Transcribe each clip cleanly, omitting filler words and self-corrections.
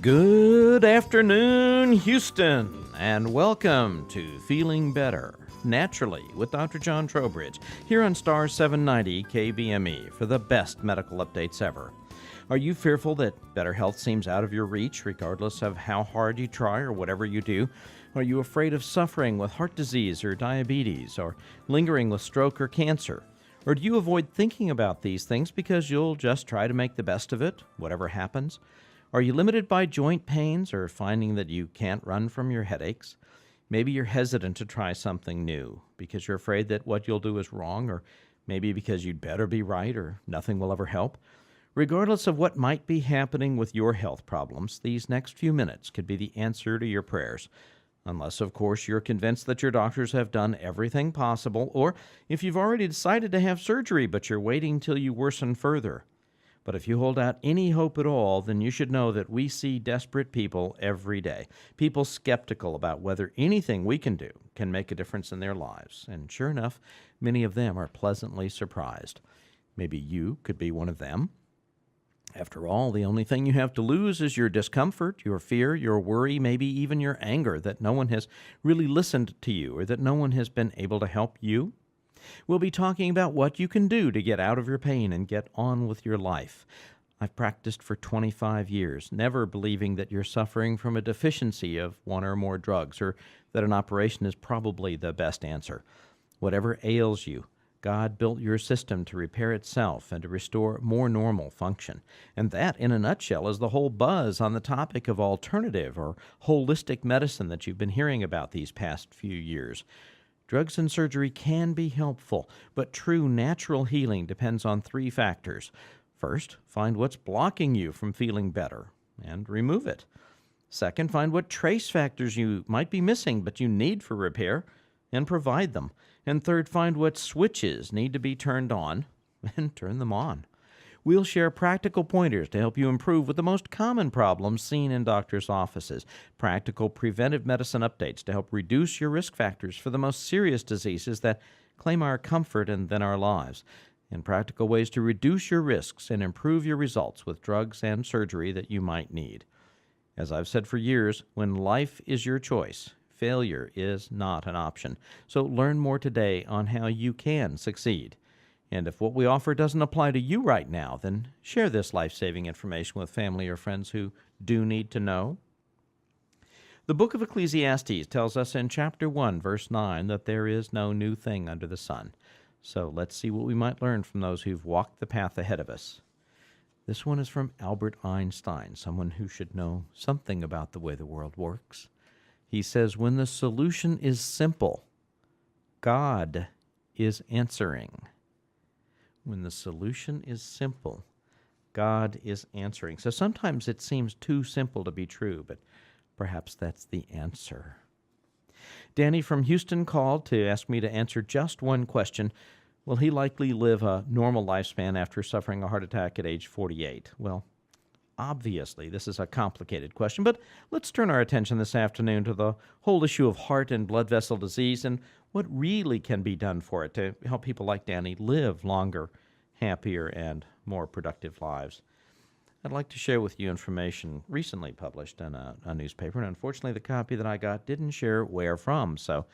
Good afternoon, Houston, and welcome to Feeling Better, Naturally, with Dr. John Trowbridge, here on Star 790 KBME for the best medical updates ever. Are you fearful that better health seems out of your reach, regardless of how hard you try or whatever you do? Are you afraid of suffering with heart disease or diabetes, or lingering with stroke or cancer? Or do you avoid thinking about these things because you'll just try to make the best of it, whatever happens? Are you limited by joint pains or finding that you can't run from your headaches? Maybe you're hesitant to try something new because you're afraid that what you'll do is wrong, or maybe because you'd better be right or nothing will ever help. Regardless of what might be happening with your health problems, these next few minutes could be the answer to your prayers. Unless, of course, you're convinced that your doctors have done everything possible, or if you've already decided to have surgery but you're waiting till you worsen further. But if you hold out any hope at all, then you should know that we see desperate people every day, people skeptical about whether anything we can do can make a difference in their lives. And sure enough, many of them are pleasantly surprised. Maybe you could be one of them. After all, the only thing you have to lose is your discomfort, your fear, your worry, maybe even your anger that no one has really listened to you or that no one has been able to help you. We'll be talking about what you can do to get out of your pain and get on with your life. I've practiced for 25 years, never believing that you're suffering from a deficiency of one or more drugs or that an operation is probably the best answer. Whatever ails you, God built your system to repair itself and to restore more normal function. And that, in a nutshell, is the whole buzz on the topic of alternative or holistic medicine that you've been hearing about these past few years. Drugs and surgery can be helpful, but true natural healing depends on three factors. First, find what's blocking you from feeling better and remove it. Second, find what trace factors you might be missing but you need for repair and provide them. And third, find what switches need to be turned on and turn them on. We'll share practical pointers to help you improve with the most common problems seen in doctors' offices, practical preventive medicine updates to help reduce your risk factors for the most serious diseases that claim our comfort and then our lives, and practical ways to reduce your risks and improve your results with drugs and surgery that you might need. As I've said for years, when life is your choice, failure is not an option. So learn more today on how you can succeed. And if what we offer doesn't apply to you right now, then share this life-saving information with family or friends who do need to know. The book of Ecclesiastes tells us in chapter 1, verse 9, that there is no new thing under the sun. So let's see what we might learn from those who've walked the path ahead of us. This one is from Albert Einstein, someone who should know something about the way the world works. He says, when the solution is simple, God is answering. When the solution is simple, God is answering. So sometimes it seems too simple to be true, but perhaps that's the answer. Danny from Houston called to ask me to answer just one question. Will he likely live a normal lifespan after suffering a heart attack at age 48? Well, obviously, this is a complicated question, but let's turn our attention this afternoon to the whole issue of heart and blood vessel disease and what really can be done for it to help people like Danny live longer, happier, and more productive lives. I'd like to share with you information recently published in a newspaper, and unfortunately the copy that I got didn't share where from, so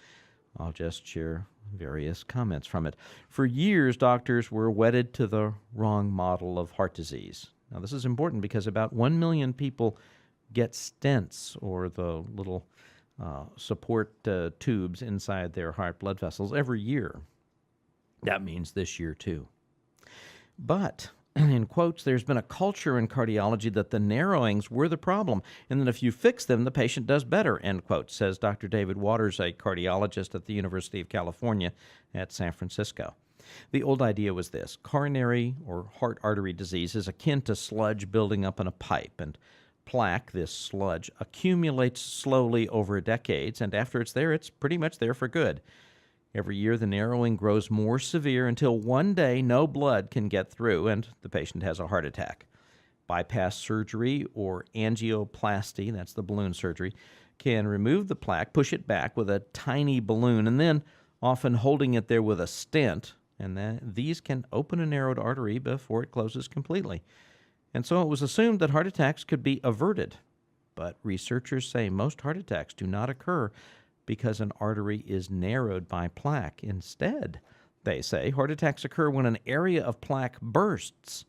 I'll just share various comments from it. For years, doctors were wedded to the wrong model of heart disease. Now, this is important because about 1 million people get stents, or the little support tubes inside their heart blood vessels, every year. That means this year, too. But, in quotes, there's been a culture in cardiology that the narrowings were the problem, and that if you fix them, the patient does better, end quote, says Dr. David Waters, a cardiologist at the University of California at San Francisco. The old idea was this: coronary or heart artery disease is akin to sludge building up in a pipe, and plaque, this sludge, accumulates slowly over decades, and after it's there, it's pretty much there for good. Every year, the narrowing grows more severe until one day no blood can get through, and the patient has a heart attack. Bypass surgery or angioplasty, that's the balloon surgery, can remove the plaque, push it back with a tiny balloon, and then often holding it there with a stent, and these can open a narrowed artery before it closes completely. And so it was assumed that heart attacks could be averted. but researchers say most heart attacks do not occur because an artery is narrowed by plaque. Instead, they say heart attacks occur when an area of plaque bursts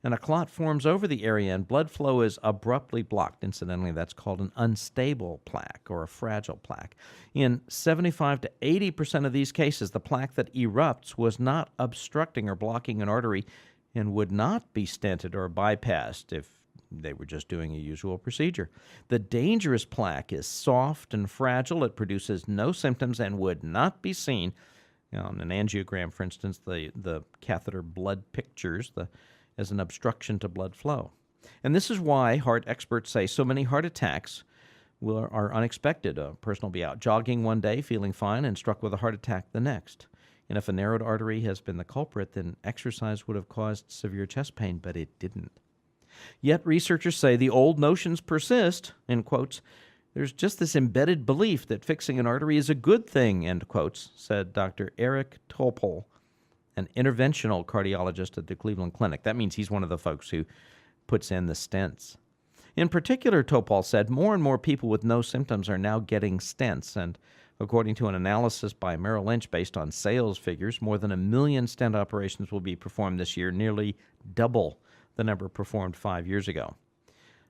and a clot forms over the area and blood flow is abruptly blocked. Incidentally, that's called an unstable plaque or a fragile plaque. In 75 to 80% of these cases, the plaque that erupts was not obstructing or blocking an artery and would not be stented or bypassed if they were just doing a usual procedure. The dangerous plaque is soft and fragile. It produces no symptoms and would not be seen on an angiogram, for instance, the catheter blood pictures as an obstruction to blood flow. And this is why heart experts say so many heart attacks are unexpected. A person will be out jogging one day, feeling fine, and struck with a heart attack the next. And if a narrowed artery has been the culprit, then exercise would have caused severe chest pain, but it didn't. Yet researchers say the old notions persist, in quotes. There's just this embedded belief that fixing an artery is a good thing, end quotes, said Dr. Eric Topol, an interventional cardiologist at the Cleveland Clinic. That means he's one of the folks who puts in the stents. In particular, Topol said, more and more people with no symptoms are now getting stents, and according to an analysis by Merrill Lynch based on sales figures, more than 1 million stent operations will be performed this year, nearly double the number performed 5 years ago.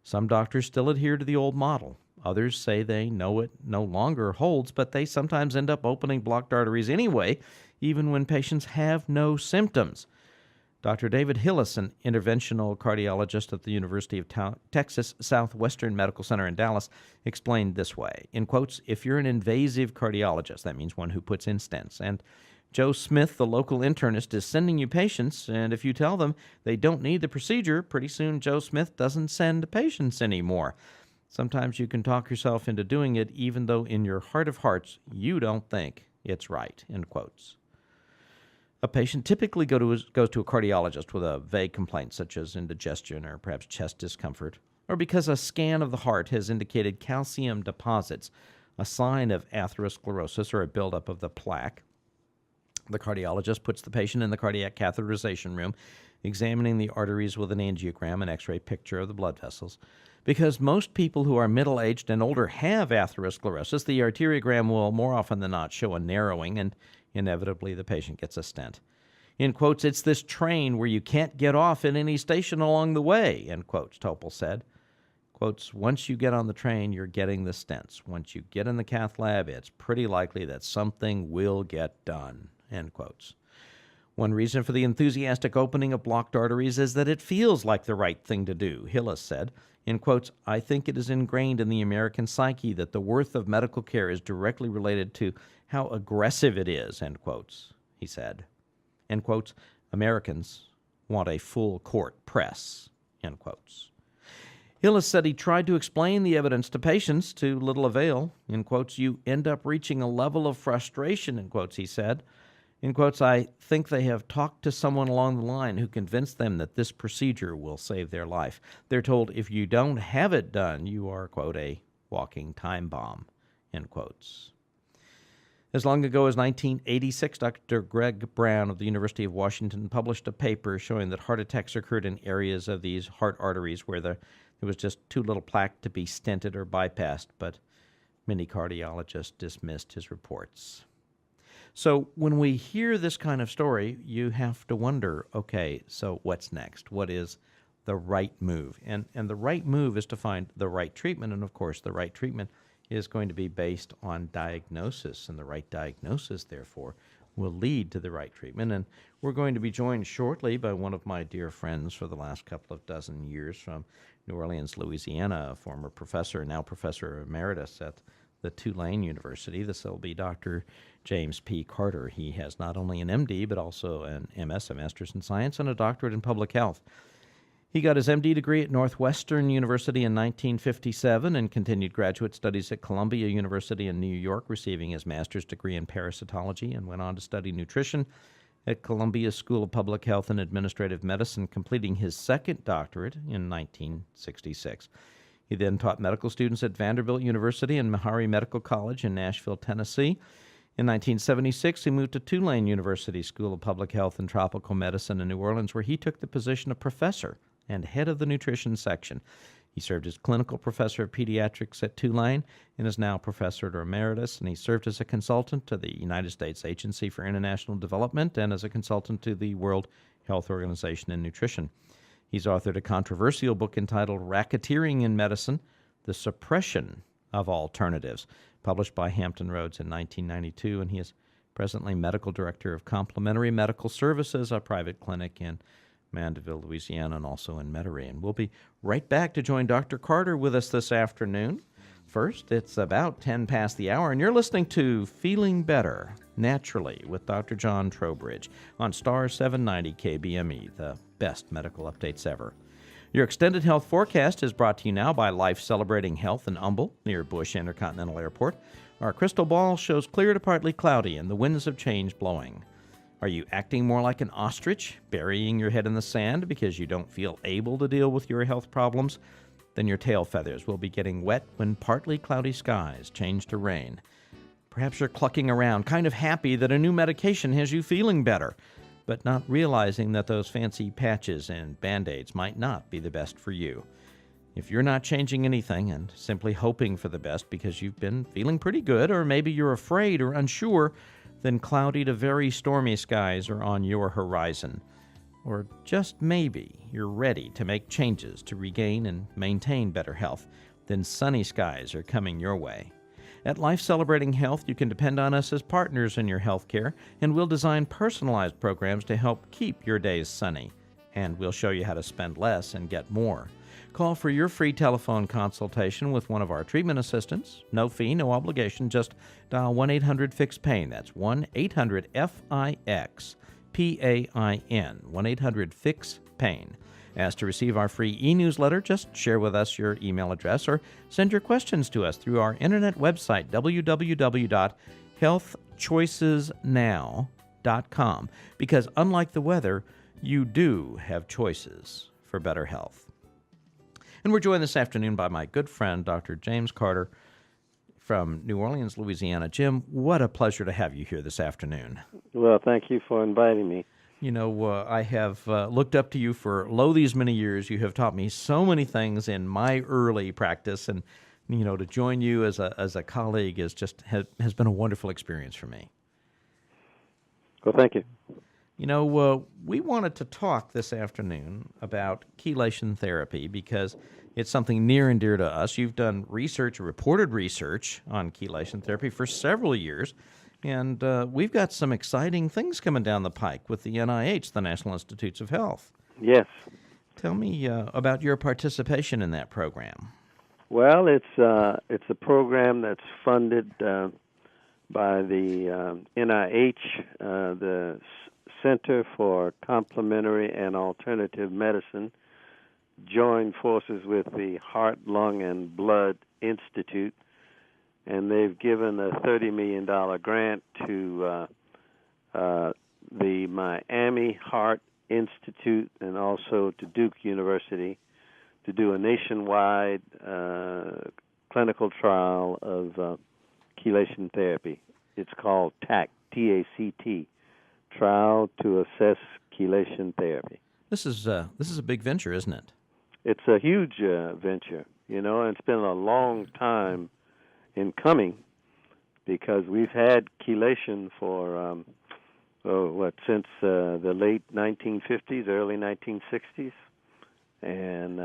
Some doctors still adhere to the old model. Others say they know it no longer holds, but they sometimes end up opening blocked arteries anyway, even when patients have no symptoms. Dr. David Hillis, an interventional cardiologist at the University of Texas Southwestern Medical Center in Dallas, explained this way, in quotes, if you're an invasive cardiologist, that means one who puts in stents, and Joe Smith, the local internist, is sending you patients, and if you tell them they don't need the procedure, pretty soon Joe Smith doesn't send patients anymore. Sometimes you can talk yourself into doing it, even though in your heart of hearts you don't think it's right, end quotes. A patient typically goes to a cardiologist with a vague complaint, such as indigestion or perhaps chest discomfort, or because a scan of the heart has indicated calcium deposits, a sign of atherosclerosis or a buildup of the plaque. The cardiologist puts the patient in the cardiac catheterization room, examining the arteries with an angiogram and X-ray picture of the blood vessels. Because most people who are middle-aged and older have atherosclerosis, the arteriogram will more often than not show a narrowing, and inevitably the patient gets a stent. In quotes, it's this train where you can't get off at any station along the way, end quotes, Topol said. Quotes, once you get on the train, you're getting the stents. Once you get in the cath lab, it's pretty likely that something will get done, end quotes. One reason for the enthusiastic opening of blocked arteries is that it feels like the right thing to do, Hillis said. In quotes, I think it is ingrained in the American psyche that the worth of medical care is directly related to how aggressive it is, end quotes, he said. End quotes, Americans want a full court press, end quotes. Hillis said he tried to explain the evidence to patients to little avail. In quotes, you end up reaching a level of frustration, in quotes, he said. In quotes, I think they have talked to someone along the line who convinced them that this procedure will save their life. They're told if you don't have it done, you are, quote, a walking time bomb, end quotes. As long ago as 1986, Dr. Greg Brown of the University of Washington published a paper showing that heart attacks occurred in areas of these heart arteries where there was just too little plaque to be stented or bypassed, but many cardiologists dismissed his reports. So when we hear this kind of story, you have to wonder, okay, so what's next? What is the right move? And the right move is to find the right treatment, and of course the right treatment is going to be based on diagnosis, and the right diagnosis, therefore, will lead to the right treatment. And we're going to be joined shortly by one of my dear friends for the last couple of dozen years from New Orleans, Louisiana, a former professor, now professor emeritus at the Tulane University. This will be Dr. James P. Carter. He has not only an M.D., but also an M.S., a Master's in Science, and a doctorate in Public Health. He got his M.D. degree at Northwestern University in 1957 and continued graduate studies at Columbia University in New York, receiving his master's degree in parasitology, and went on to study nutrition at Columbia School of Public Health and Administrative Medicine, completing his second doctorate in 1966. He then taught medical students at Vanderbilt University and Meharry Medical College in Nashville, Tennessee. In 1976, he moved to Tulane University School of Public Health and Tropical Medicine in New Orleans, where he took the position of professor and head of the nutrition section. He served as clinical professor of pediatrics at Tulane and is now professor emeritus, and he served as a consultant to the United States Agency for International Development and as a consultant to the World Health Organization in Nutrition. He's authored a controversial book entitled Racketeering in Medicine, The Suppression of Alternatives, published by Hampton Roads in 1992, and he is presently medical director of Complementary Medical Services, a private clinic in Mandeville, Louisiana, and also in Metairie. And we'll be right back to join Dr. Carter with us this afternoon. First, it's about 10 past the hour, and you're listening to Feeling Better Naturally with Dr. John Trowbridge on Star 790 KBME, the best medical updates ever. Your extended health forecast is brought to you now by Life Celebrating Health in Humble, near Bush Intercontinental Airport. Our crystal ball shows clear to partly cloudy, and the winds of change blowing. Are you acting more like an ostrich, burying your head in the sand because you don't feel able to deal with your health problems? Then your tail feathers will be getting wet when partly cloudy skies change to rain. Perhaps you're clucking around, kind of happy that a new medication has you feeling better, but not realizing that those fancy patches and Band-Aids might not be the best for you. If you're not changing anything and simply hoping for the best because you've been feeling pretty good, or maybe you're afraid or unsure, then cloudy to very stormy skies are on your horizon. Or just maybe you're ready to make changes to regain and maintain better health, then sunny skies are coming your way. At Life Celebrating Health, you can depend on us as partners in your health care, and we'll design personalized programs to help keep your days sunny. And we'll show you how to spend less and get more. Call for your free telephone consultation with one of our treatment assistants. No fee, no obligation. Just dial 1-800-FIX-PAIN. That's 1-800-FIX-PAIN. 1-800-FIX-PAIN. As to receive our free e-newsletter, just share with us your email address or send your questions to us through our internet website, www.healthchoicesnow.com. Because unlike the weather, you do have choices for better health. And we're joined this afternoon by my good friend, Dr. James Carter from New Orleans, Louisiana. Jim, what a pleasure to have you here this afternoon. Well, thank you for inviting me. You know, I have looked up to you for these many years. You have taught me so many things in my early practice, and to join you as a colleague has been a wonderful experience for me. Well, thank you. We wanted to talk this afternoon about chelation therapy because it's something near and dear to us. You've done research, reported research on chelation therapy for several years, and we've got some exciting things coming down the pike with the NIH, the National Institutes of Health. Yes. Tell me about your participation in that program. Well, it's a program that's funded by the NIH, the Center for Complementary and Alternative Medicine, joined forces with the Heart, Lung, and Blood Institute, and they've given a $30 million grant to the Miami Heart Institute and also to Duke University to do a nationwide clinical trial of chelation therapy. It's called TACT, T-A-C-T, Trial to Assess Chelation Therapy. This is a big venture, isn't it? It's a huge venture, and it's been a long time in coming because we've had chelation for, since the late 1950s, early 1960s. And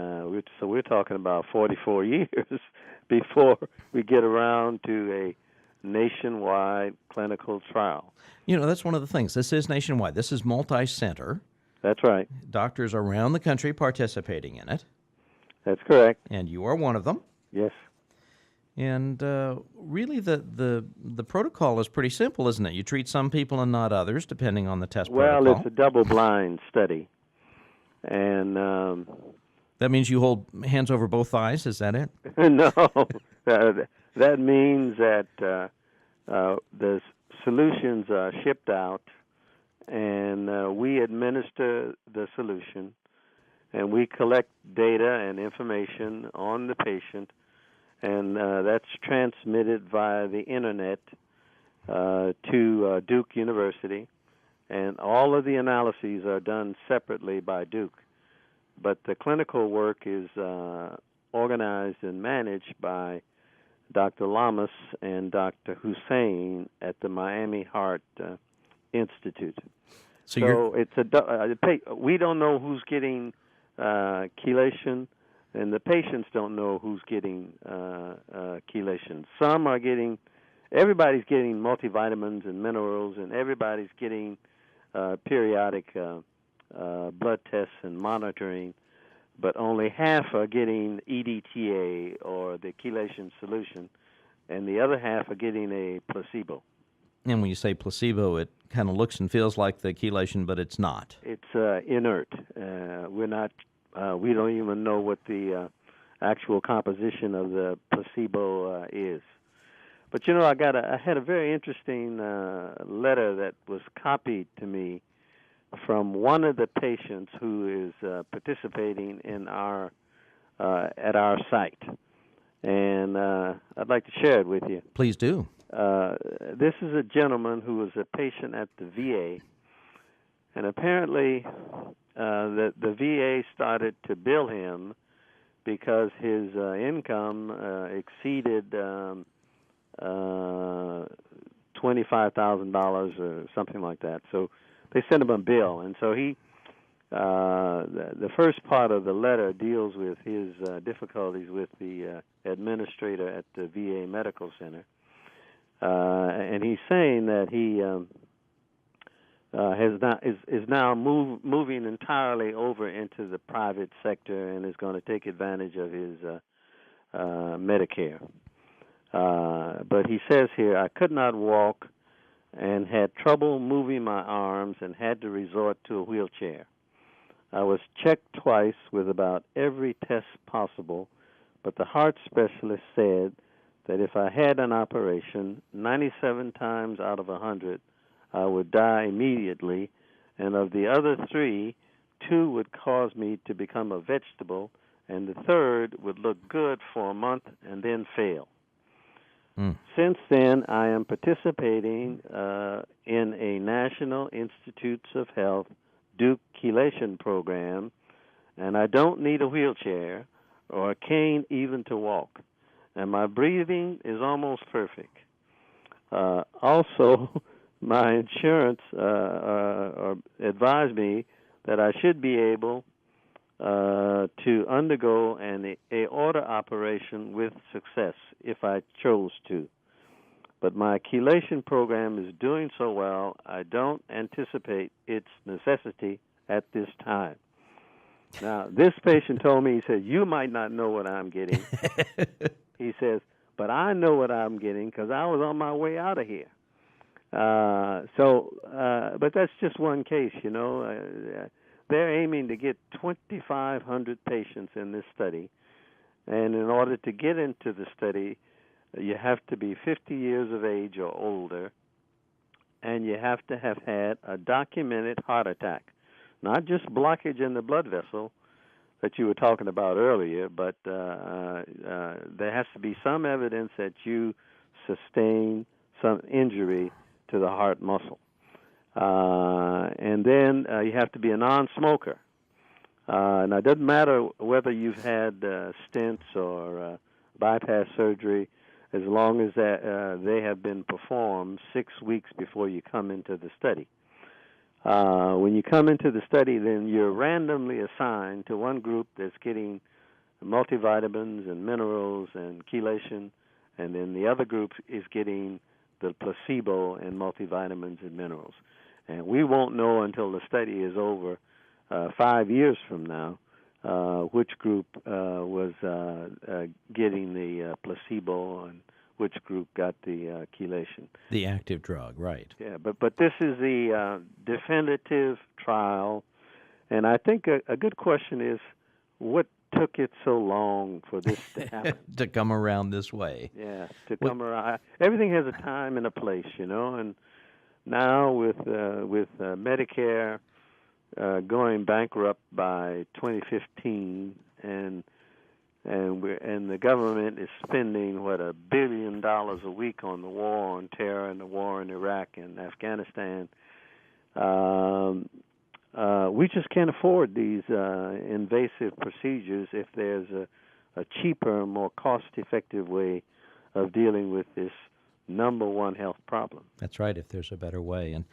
so we're talking about 44 years before we get around to a nationwide clinical trial. That's one of the things. This is nationwide. This is multi-center. That's right. Doctors around the country participating in it. That's correct. And you are one of them. Yes. And really the protocol is pretty simple, isn't it? You treat some people and not others, depending on the test protocol. Well, it's a double-blind study. And that means you hold hands over both thighs, is that it? No. That means that the solutions are shipped out, and we administer the solution, and we collect data and information on the patient, and that's transmitted via the Internet to Duke University, and all of the analyses are done separately by Duke. But the clinical work is organized and managed by Dr. Lamas and Dr. Hussein at the Miami Heart Institute. So it's we don't know who's getting chelation, and the patients don't know who's getting chelation. Everybody's getting multivitamins and minerals, and everybody's getting periodic blood tests and monitoring, but only half are getting EDTA or the chelation solution, and the other half are getting a placebo. And when you say placebo, it kind of looks and feels like the chelation, but it's not. It's inert. We don't even know what the actual composition of the placebo is. But I had a very interesting letter that was copied to me from one of the patients who is participating in at our site, and I'd like to share it with you. Please do. This is a gentleman who was a patient at the VA, and apparently the VA started to bill him because his income exceeded $25,000 or something like that. So they sent him a bill, and so the first part of the letter deals with his difficulties with the administrator at the VA Medical Center. And he's saying that he is now moving entirely over into the private sector and is going to take advantage of his Medicare. But he says here, I could not walk and had trouble moving my arms and had to resort to a wheelchair. I was checked twice with about every test possible, but the heart specialist said that if I had an operation, 97 times out of 100, I would die immediately, and of the other 3, 2 would cause me to become a vegetable, and the third would look good for a month and then fail. Since then, I am participating in a National Institutes of Health Duke Chelation program, and I don't need a wheelchair or a cane even to walk. And my breathing is almost perfect. Also, my insurance advised me that I should be able to undergo an aorta operation with success if I chose to. But my chelation program is doing so well, I don't anticipate its necessity at this time. Now, this patient told me, he said, you might not know what I'm getting. He says, but I know what I'm getting because I was on my way out of here. But that's just one case, They're aiming to get 2,500 patients in this study. And in order to get into the study, you have to be 50 years of age or older, and you have to have had a documented heart attack. Not just blockage in the blood vessel that you were talking about earlier, but there has to be some evidence that you sustained some injury to the heart muscle. And then you have to be a non-smoker. Now, it doesn't matter whether you've had stents or bypass surgery, as long as they have been performed 6 weeks before you come into the study. When you come into the study, then you're randomly assigned to one group that's getting multivitamins and minerals and chelation, and then the other group is getting the placebo and multivitamins and minerals. And we won't know until the study is over 5 years from now which group was getting the placebo and which group got the chelation. The active drug, right. Yeah, but this is the definitive trial, and I think a good question is, what took it so long for this to happen? To come around this way. Yeah, come around. Everything has a time and a place, and now with Medicare going bankrupt by 2015, and the government is spending $1 billion a week on the war on terror and the war in Iraq and Afghanistan. We just can't afford these invasive procedures if there's a cheaper, more cost-effective way of dealing with this number one health problem. That's right, if there's a better way. And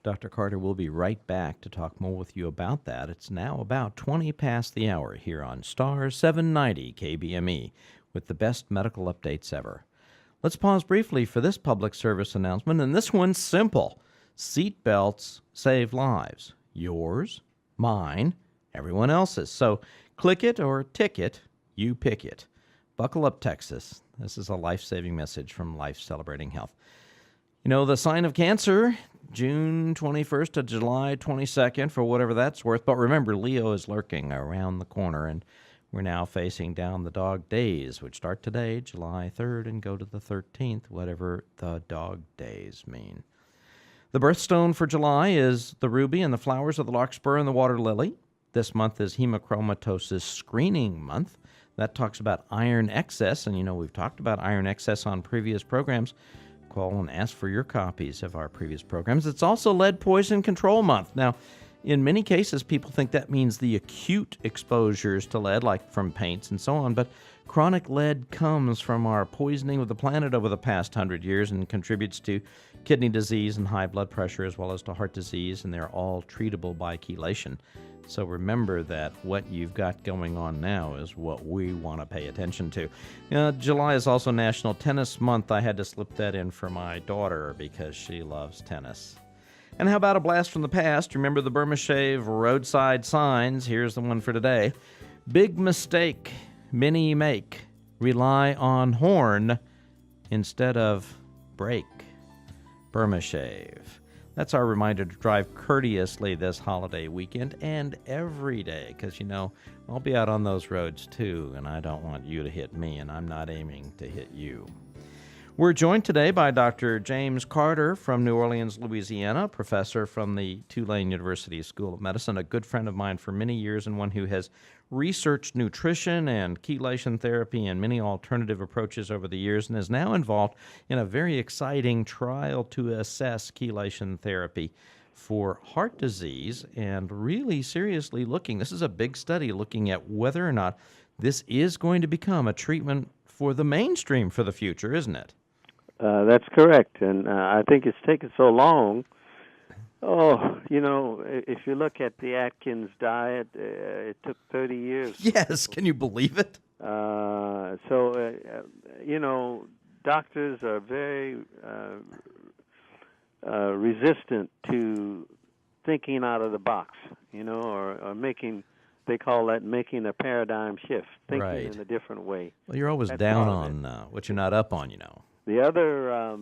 Dr. Carter will be right back to talk more with you about that. It's now about 20 past the hour here on Star 790 KBME with the best medical updates ever. Let's pause briefly for this public service announcement, and this one's simple. Seat belts save lives. Yours, mine, everyone else's. So click it or tick it, you pick it. Buckle up, Texas. This is a life-saving message from Life Celebrating Health. You know, the sign of cancer, June 21st to July 22nd, for whatever that's worth. But remember, Leo is lurking around the corner, and we're now facing down the dog days, which start today, July 3rd, and go to the 13th, whatever the dog days mean. The birthstone for July is the ruby and the flowers of the larkspur and the water lily. This month is Hemochromatosis Screening Month. That talks about iron excess, and you know we've talked about iron excess on previous programs. Call and ask for your copies of our previous programs. It's also Lead Poison Control Month. Now, in many cases, people think that means the acute exposures to lead, like from paints and so on, but chronic lead comes from our poisoning of the planet over the past 100 years and contributes to kidney disease and high blood pressure as well as to heart disease, and they're all treatable by chelation. So remember that what you've got going on now is what we want to pay attention to. July is also National Tennis Month. I had to slip that in for my daughter because she loves tennis. And how about a blast from the past? Remember the Burma Shave roadside signs? Here's the one for today. Big mistake many make. Rely on horn instead of brake. Burma Shave. That's our reminder to drive courteously this holiday weekend and every day, because, you know, I'll be out on those roads too, and I don't want you to hit me, and I'm not aiming to hit you. We're joined today by Dr. James Carter from New Orleans, Louisiana, professor from the Tulane University School of Medicine, a good friend of mine for many years and one who has researched nutrition and chelation therapy and many alternative approaches over the years and is now involved in a very exciting trial to assess chelation therapy for heart disease and really seriously looking, this is a big study looking at whether or not this is going to become a treatment for the mainstream for the future, isn't it? That's correct, and I think it's taken so long. Oh, you know, if you look at the Atkins diet, it took 30 years. Yes, can you believe it? You know, doctors are very resistant to thinking out of the box, you know, or making, they call that making a paradigm shift, thinking in a different way. Well, you're always down on what you're not up on, you know. The other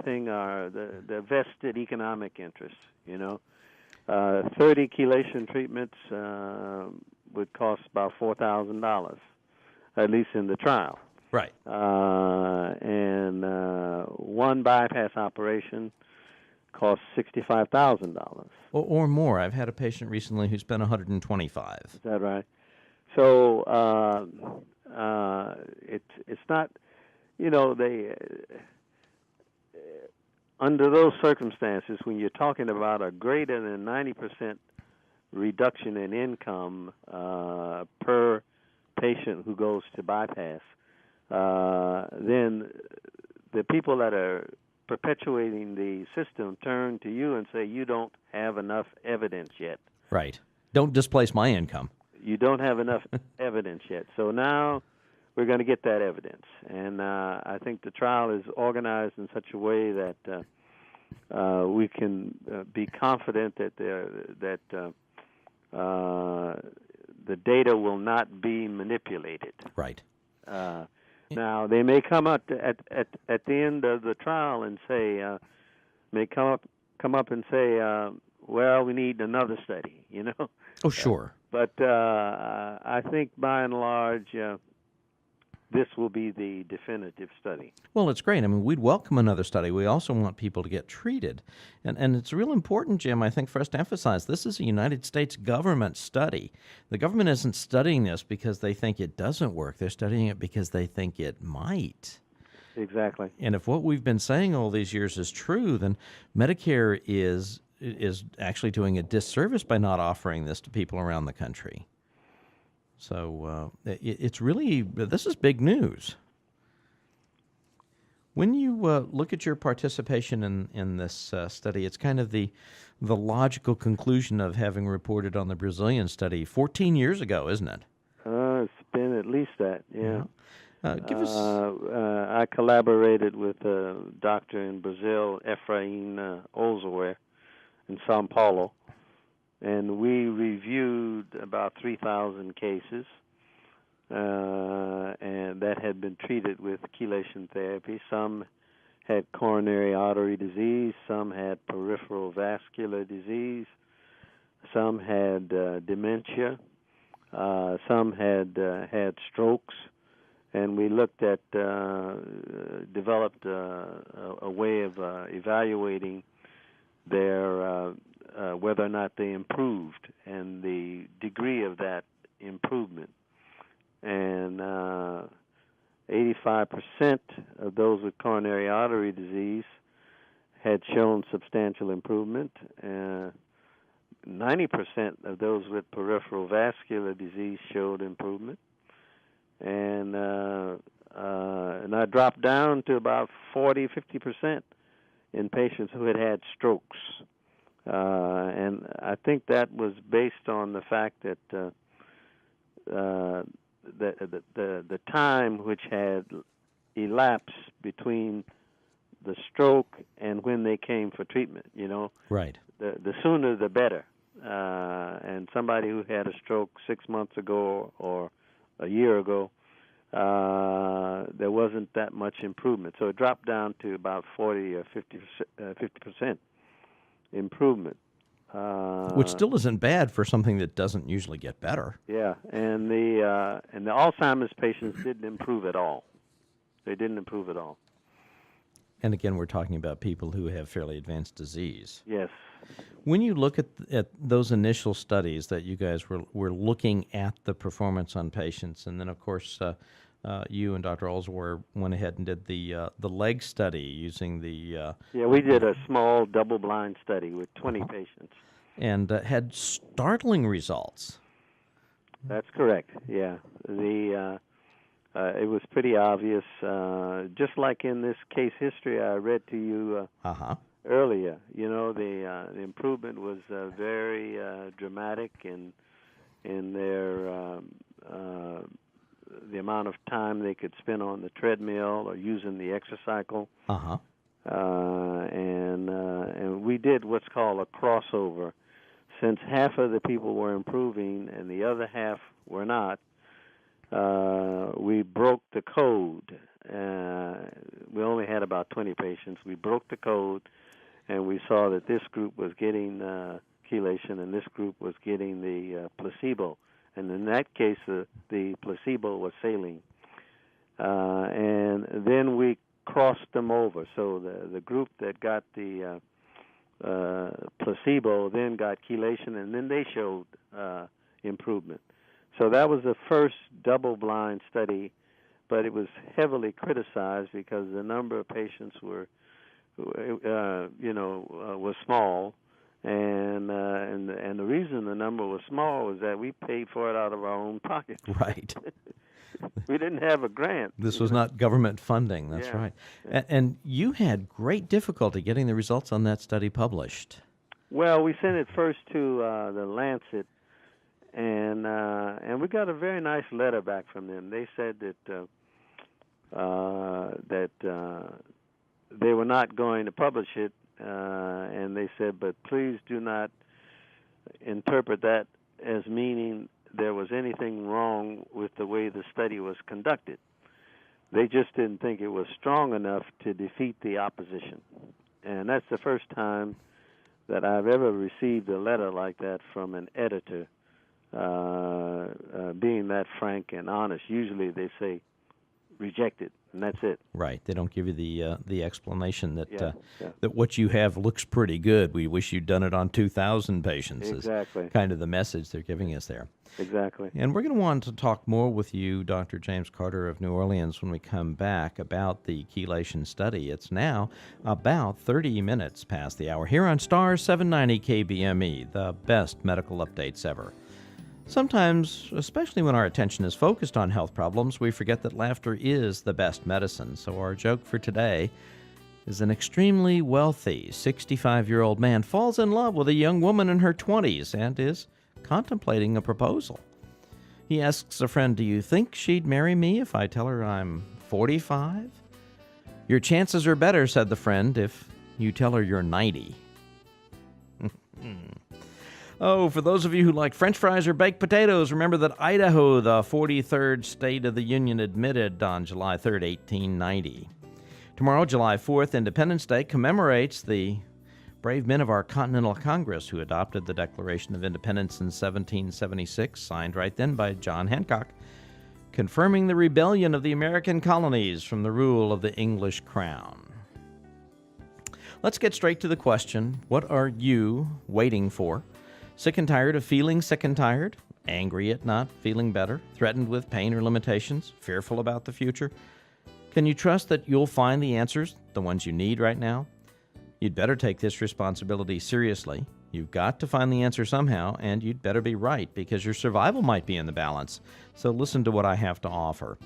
thing are the vested economic interests, you know. 30 chelation treatments would cost about $4,000, at least in the trial. Right. And one bypass operation costs $65,000. Or more. I've had a patient recently who spent $125,000. Is that right? So it's not... You know, they under those circumstances, when you're talking about a greater than 90% reduction in income per patient who goes to bypass, then the people that are perpetuating the system turn to you and say, you don't have enough evidence yet. Right. Don't displace my income. You don't have enough evidence yet. So now we're going to get that evidence, and I think the trial is organized in such a way that we can be confident that the data will not be manipulated. Right. Now they may come up at the end of the trial and say, come up and say, well, we need another study. You know. Oh, sure. But I think by and large. This will be the definitive study. Well, it's great. I mean, we'd welcome another study. We also want people to get treated. And it's real important, Jim, I think, for us to emphasize this is a United States government study. The government isn't studying this because they think it doesn't work. They're studying it because they think it might. Exactly. And if what we've been saying all these years is true, then Medicare is actually doing a disservice by not offering this to people around the country. So it's really, this is big news. When you look at your participation in this study, it's kind of the logical conclusion of having reported on the Brazilian study 14 years ago, isn't it? It's been at least that, yeah. Give us. I collaborated with a doctor in Brazil, Efraim Olzower, in São Paulo, and we reviewed about 3,000 cases, and that had been treated with chelation therapy. Some had coronary artery disease, some had peripheral vascular disease, some had dementia, some had strokes, and we looked at, developed a way of evaluating their whether or not they improved and the degree of that improvement. And 85% of those with coronary artery disease had shown substantial improvement. 90% of those with peripheral vascular disease showed improvement. And I dropped down to about 40-50% in patients who had strokes. And I think that was based on the fact that the time which had elapsed between the stroke and when they came for treatment, Right. The sooner the better. And somebody who had a stroke 6 months ago or a year ago, there wasn't that much improvement. So it dropped down to about 40 or 50% improvement. Which still isn't bad for something that doesn't usually get better. Yeah, and the Alzheimer's patients didn't improve at all. They didn't improve at all. And again, we're talking about people who have fairly advanced disease. Yes. When you look at those initial studies that you guys were looking at the performance on patients, and then of course you and Dr. Olzower went ahead and did the leg study using the we did a small double-blind study with 20 patients. And had startling results. That's correct. Yeah, it was pretty obvious. Just like in this case history I read to you earlier, the improvement was very dramatic in their the amount of time they could spend on the treadmill or using the exercycle. And we did what's called a crossover. Since half of the people were improving and the other half were not, we broke the code. We only had about 20 patients. We broke the code, and we saw that this group was getting chelation and this group was getting the placebo. And in that case, the placebo was saline. And then we crossed them over. So the group that got the placebo then got chelation, and then they showed improvement. So that was the first double-blind study, but it was heavily criticized because the number of patients was small, and the reason the number was small was that we paid for it out of our own pocket. Right. We didn't have a grant. This was not government funding. That's right. And you had great difficulty getting the results on that study published. Well, we sent it first to the Lancet, and we got a very nice letter back from them. They said that they were not going to publish it, and they said, but please do not interpret that as meaning there was anything wrong with the way the study was conducted. They just didn't think it was strong enough to defeat the opposition. And that's the first time that I've ever received a letter like that from an editor, being that frank and honest. Usually they say, reject it, and that's it. Right. They don't give you the explanation that that what you have looks pretty good. We wish you'd done it on 2,000 patients. Exactly. Is kind of the message they're giving us there. Exactly. And we're going to want to talk more with you, Dr. James Carter of New Orleans, when we come back about the chelation study. It's now about 30 minutes past the hour here on Star 790 KBME, the best medical updates ever. Sometimes, especially when our attention is focused on health problems, we forget that laughter is the best medicine. So our joke for today is an extremely wealthy 65-year-old man falls in love with a young woman in her 20s and is contemplating a proposal. He asks a friend, "Do you think she'd marry me if I tell her I'm 45? "Your chances are better," said the friend, "if you tell her you're 90. Oh, for those of you who like French fries or baked potatoes, remember that Idaho, the 43rd state of the Union, admitted on July 3rd, 1890. Tomorrow, July 4th, Independence Day, commemorates the brave men of our Continental Congress who adopted the Declaration of Independence in 1776, signed right then by John Hancock, confirming the rebellion of the American colonies from the rule of the English crown. Let's get straight to the question. What are you waiting for? Sick and tired of feeling sick and tired? Angry at not feeling better? Threatened with pain or limitations? Fearful about the future? Can you trust that you'll find the answers, the ones you need right now? You'd better take this responsibility seriously. You've got to find the answer somehow, and you'd better be right because your survival might be in the balance. So listen to what I have to offer.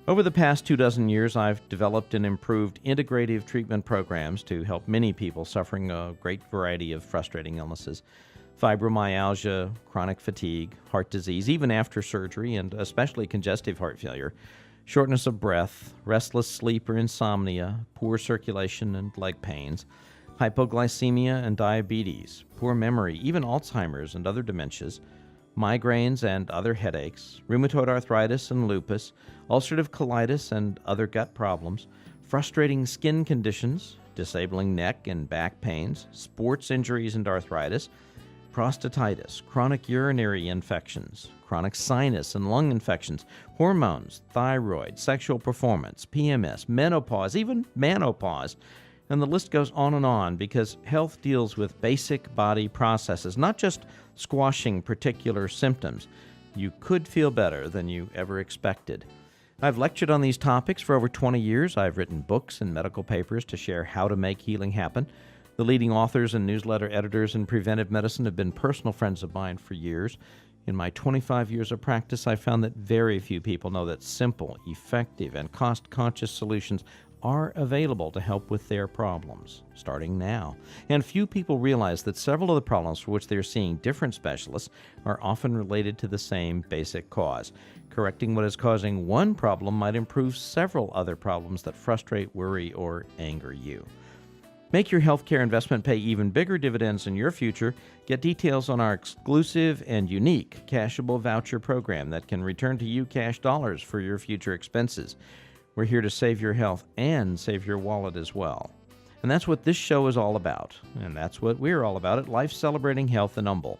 Over the past 24 years, I've developed and improved integrative treatment programs to help many people suffering a great variety of frustrating illnesses. Fibromyalgia, chronic fatigue, heart disease, even after surgery, and especially congestive heart failure, shortness of breath, restless sleep or insomnia, poor circulation and leg pains, hypoglycemia and diabetes, poor memory, even Alzheimer's and other dementias, migraines and other headaches, rheumatoid arthritis and lupus, ulcerative colitis and other gut problems, frustrating skin conditions, disabling neck and back pains, sports injuries and arthritis, prostatitis, chronic urinary infections, chronic sinus and lung infections, hormones, thyroid, sexual performance, PMS, menopause, even menopause. And the list goes on and on because health deals with basic body processes, not just squashing particular symptoms. You could feel better than you ever expected. I've lectured on these topics for over 20 years. I've written books and medical papers to share how to make healing happen. The leading authors and newsletter editors in preventive medicine have been personal friends of mine for years. In my 25 years of practice, I found that very few people know that simple, effective, and cost-conscious solutions are available to help with their problems, starting now. And few people realize that several of the problems for which they're seeing different specialists are often related to the same basic cause. Correcting what is causing one problem might improve several other problems that frustrate, worry, or anger you. Make your healthcare investment pay even bigger dividends in your future. Get details on our exclusive and unique cashable voucher program that can return to you cash dollars for your future expenses. We're here to save your health and save your wallet as well. And that's what this show is all about. And that's what we're all about at Life Celebrating Health in Humble.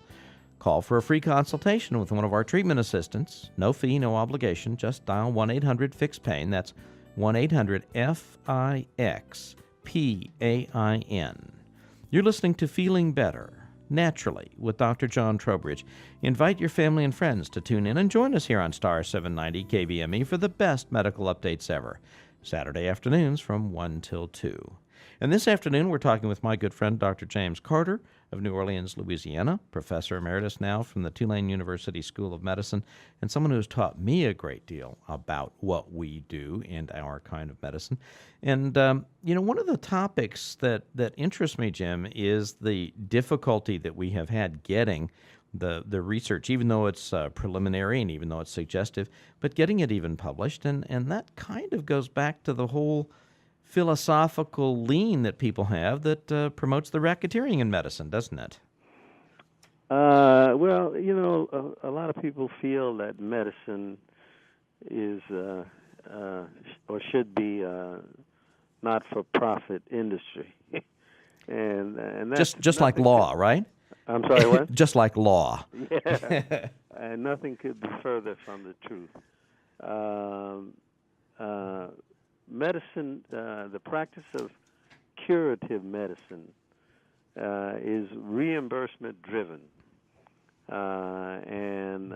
Call for a free consultation with one of our treatment assistants. No fee, no obligation. Just dial 1-800-FIX-PAIN. That's 1-800-FIX-PAIN. You're listening to Feeling Better, Naturally, with Dr. John Trowbridge. Invite your family and friends to tune in and join us here on Star 790 KBME for the best medical updates ever. Saturday afternoons from 1 till 2. And this afternoon, we're talking with my good friend, Dr. James Carter of New Orleans, Louisiana, professor emeritus now from the Tulane University School of Medicine, and someone who's taught me a great deal about what we do and our kind of medicine. And, one of the topics that interests me, Jim, is the difficulty that we have had getting the research, even though it's preliminary and even though it's suggestive, but getting it even published. And that kind of goes back to the whole philosophical lean that people have that promotes the racketeering in medicine, doesn't it? A lot of people feel that medicine is or should be not-for-profit industry, and that's just like law, right? I'm sorry, what? Just like law. Yeah, and nothing could be further from the truth. Medicine, the practice of curative medicine is reimbursement-driven, and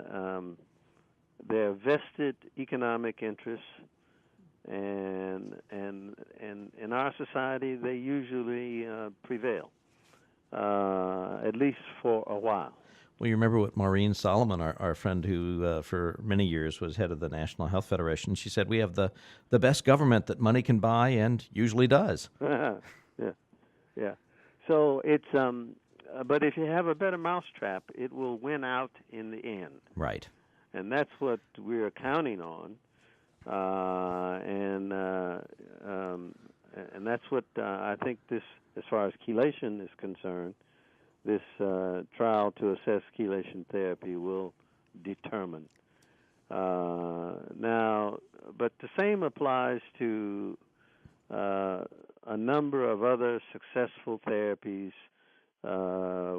there are vested economic interests, and in our society they usually prevail, at least for a while. Well, you remember what Maureen Solomon, our friend who for many years was head of the National Health Federation, she said, we have the best government that money can buy and usually does. Yeah, yeah. So it's but if you have a better mousetrap, it will win out in the end. Right. And that's what we're counting on. And that's what I think this, as far as chelation is concerned, this trial to assess chelation therapy will determine. Now, but the same applies to a number of other successful therapies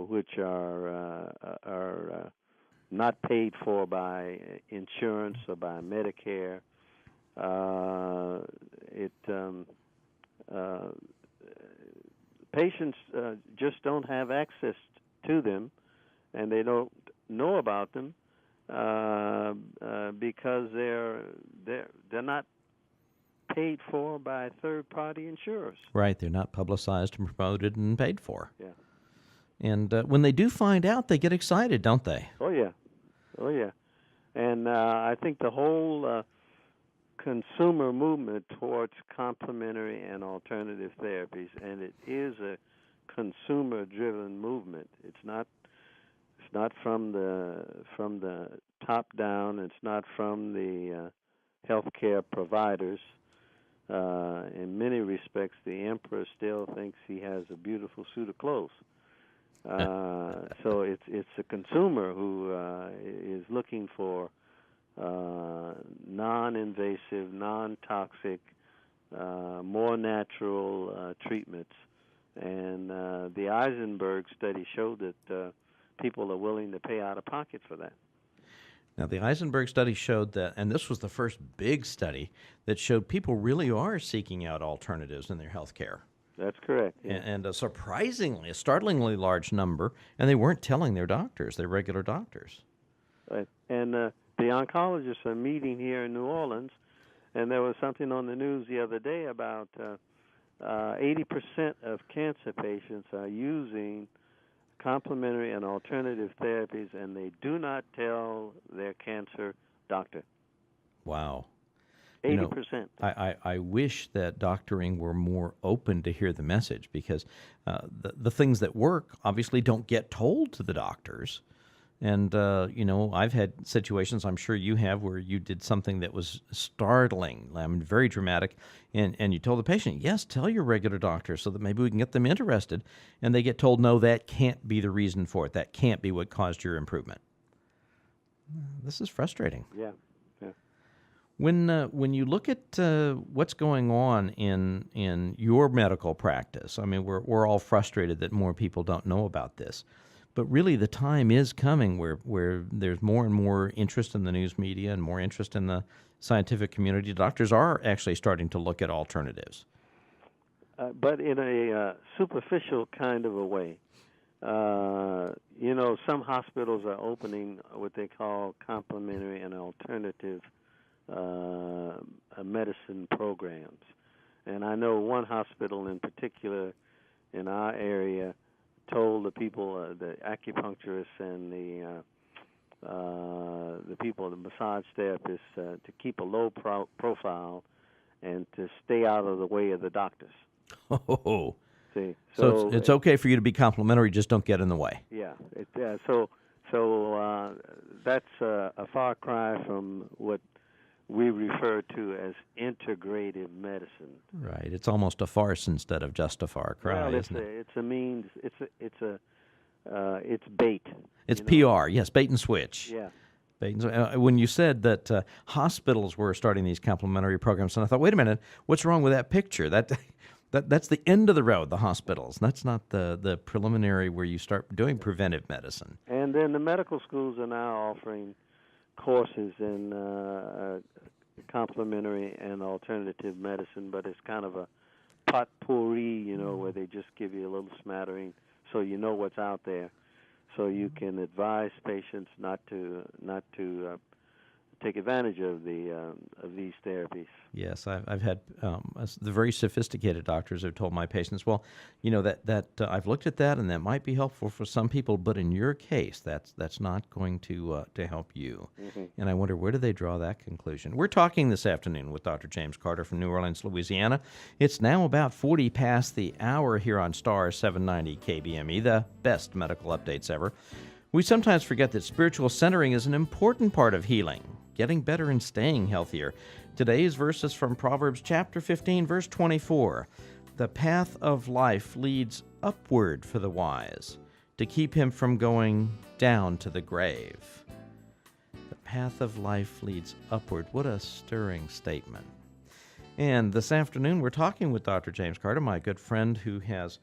which are not paid for by insurance or by Medicare. Patients just don't have access to them, and they don't know about them because they're not paid for by third-party insurers. Right. They're not publicized and promoted and paid for. Yeah. And when they do find out, they get excited, don't they? Oh yeah. And I think the whole consumer movement towards complementary and alternative therapies, and it is a consumer-driven movement. It's not from the top down. It's not from the healthcare providers. In many respects, the emperor still thinks he has a beautiful suit of clothes. So it's a consumer who is looking for non-invasive, non-toxic, more natural treatments. And the Eisenberg study showed that people are willing to pay out of pocket for that. Now, the Eisenberg study showed that, and this was the first big study that showed people really are seeking out alternatives in their health care. That's correct. Yeah. And a startlingly large number, and they weren't telling their doctors, their regular doctors. Right. And the oncologists are meeting here in New Orleans, and there was something on the news the other day about 80% of cancer patients are using complementary and alternative therapies, and they do not tell their cancer doctor. Wow. 80%. I wish that doctoring were more open to hear the message, because the things that work obviously don't get told to the doctors. And, I've had situations, I'm sure you have, where you did something that was startling, very dramatic, and you told the patient, yes, tell your regular doctor so that maybe we can get them interested, and they get told, no, that can't be the reason for it. That can't be what caused your improvement. This is frustrating. Yeah. When you look at what's going on in your medical practice, I mean, we're all frustrated that more people don't know about this. But really, the time is coming where there's more and more interest in the news media and more interest in the scientific community. Doctors are actually starting to look at alternatives. But in a superficial kind of a way. Some hospitals are opening what they call complementary and alternative medicine programs. And I know one hospital in particular in our area told the people, the acupuncturists and the people, the massage therapists, to keep a low profile and to stay out of the way of the doctors. Oh. See, so it's okay for you to be complimentary, just don't get in the way. Yeah. So that's a far cry from what we refer to as integrative medicine. Right. It's almost a farce instead of just a far cry, isn't it? It's a means. It's bait. It's PR. Yes, bait and switch. Yeah. When you said that hospitals were starting these complementary programs, and I thought, wait a minute, what's wrong with that picture? That's the end of the road, the hospitals. That's not the preliminary where you start doing preventive medicine. And then the medical schools are now offering courses in complementary and alternative medicine, but it's kind of a potpourri, where they just give you a little smattering so you know what's out there, so you can advise patients not to take advantage of these therapies. Yes, I've had the very sophisticated doctors have told my patients, well, that I've looked at that and that might be helpful for some people, but in your case, that's not going to help you. Mm-hmm. And I wonder, where do they draw that conclusion? We're talking this afternoon with Dr. James Carter from New Orleans, Louisiana. It's now about 40 past the hour here on Star 790 KBME, the best medical updates ever. We sometimes forget that spiritual centering is an important part of healing, getting better and staying healthier. Today's verse is from Proverbs chapter 15, verse 24. The path of life leads upward for the wise, to keep him from going down to the grave. The path of life leads upward. What a stirring statement. And this afternoon, we're talking with Dr. James Carter, my good friend who has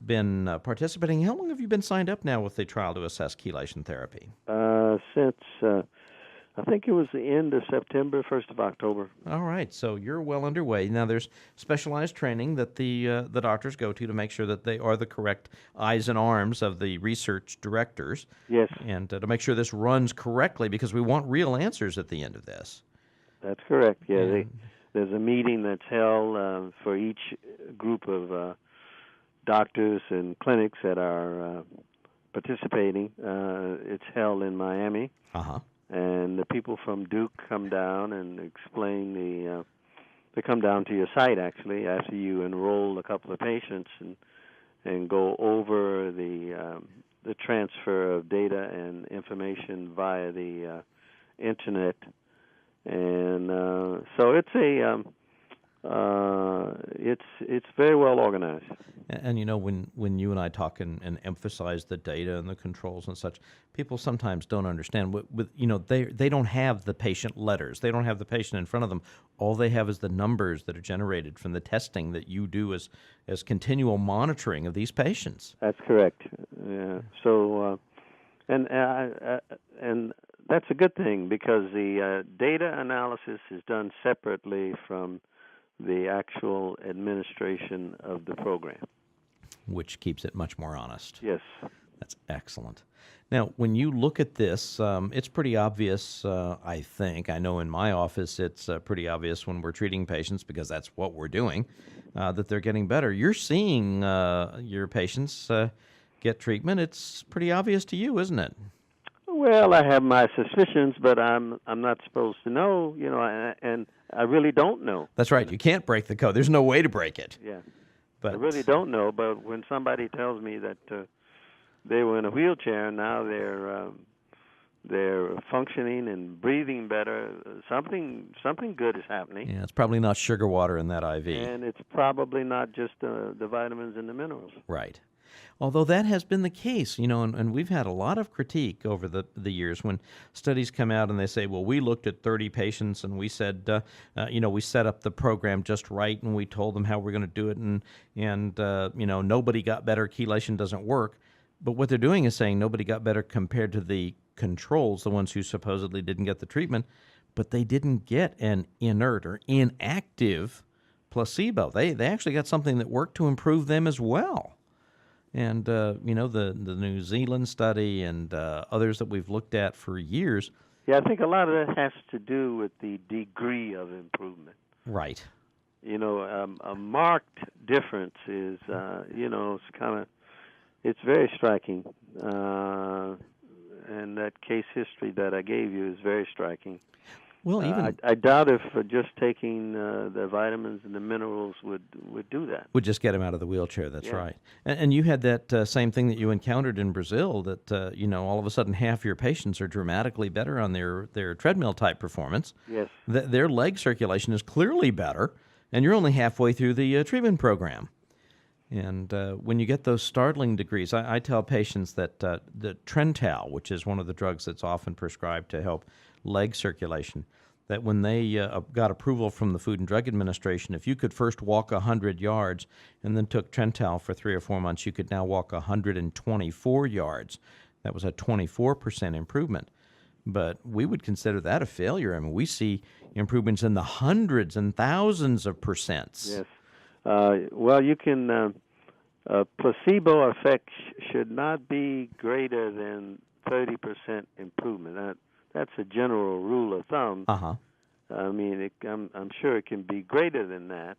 been participating. How long have you been signed up now with the trial to assess chelation therapy? Since I think it was the end of September, 1st of October. All right, so you're well underway. Now, there's specialized training that the doctors go to make sure that they are the correct eyes and arms of the research directors. Yes. And to make sure this runs correctly, because we want real answers at the end of this. That's correct, yeah. There's a meeting that's held for each group of doctors and clinics that are participating. It's held in Miami. Uh-huh. And the people from Duke come down and explain they come down to your site, actually, after you enroll a couple of patients and go over the transfer of data and information via the internet. And so it's it's very well organized. And when you and I talk and emphasize the data and the controls and such, people sometimes don't understand. They don't have the patient letters. They don't have the patient in front of them. All they have is the numbers that are generated from the testing that you do as continual monitoring of these patients. That's correct. Yeah. So and that's a good thing, because the data analysis is done separately from the actual administration of the program, which keeps it much more honest. Yes. That's excellent. Now, when you look at this, it's pretty obvious, I think. I know in my office it's pretty obvious when we're treating patients, because that's what we're doing, that they're getting better. You're seeing your patients get treatment. It's pretty obvious to you, isn't it? Well, I have my suspicions, but I'm not supposed to know, and I really don't know. That's right. You can't break the code. There's no way to break it. Yeah. But I really don't know, but when somebody tells me that they were in a wheelchair and now they're functioning and breathing better, something good is happening. Yeah, it's probably not sugar water in that IV. And it's probably not just the vitamins and the minerals. Right. Although that has been the case, and we've had a lot of critique over the years when studies come out and they say, well, we looked at 30 patients and we said, we set up the program just right and we told them how we're going to do it, and nobody got better, chelation doesn't work. But what they're doing is saying nobody got better compared to the controls, the ones who supposedly didn't get the treatment, but they didn't get an inert or inactive placebo. They actually got something that worked to improve them as well. And, the New Zealand study and others that we've looked at for years. Yeah, I think a lot of that has to do with the degree of improvement. Right. A marked difference is, it's very striking. And that case history that I gave you is very striking. Well, even I doubt if just taking the vitamins and the minerals would do that. Would just get him out of the wheelchair. That's yeah. right. And you had that same thing that you encountered in Brazil. That all of a sudden half your patients are dramatically better on their treadmill type performance. Yes. Their leg circulation is clearly better, and you're only halfway through the treatment program. And when you get those startling degrees, I tell patients that the Trental, which is one of the drugs that's often prescribed to help leg circulation, that when they got approval from the Food and Drug Administration, if you could first walk 100 yards and then took Trental for 3 or 4 months, you could now walk 124 yards. That was a 24% improvement. But we would consider that a failure. I mean, we see improvements in the hundreds and thousands of percents. Yes. Well, you can placebo effect should not be greater than 30% improvement. that's a general rule of thumb. Uh-huh. I mean, I'm sure it can be greater than that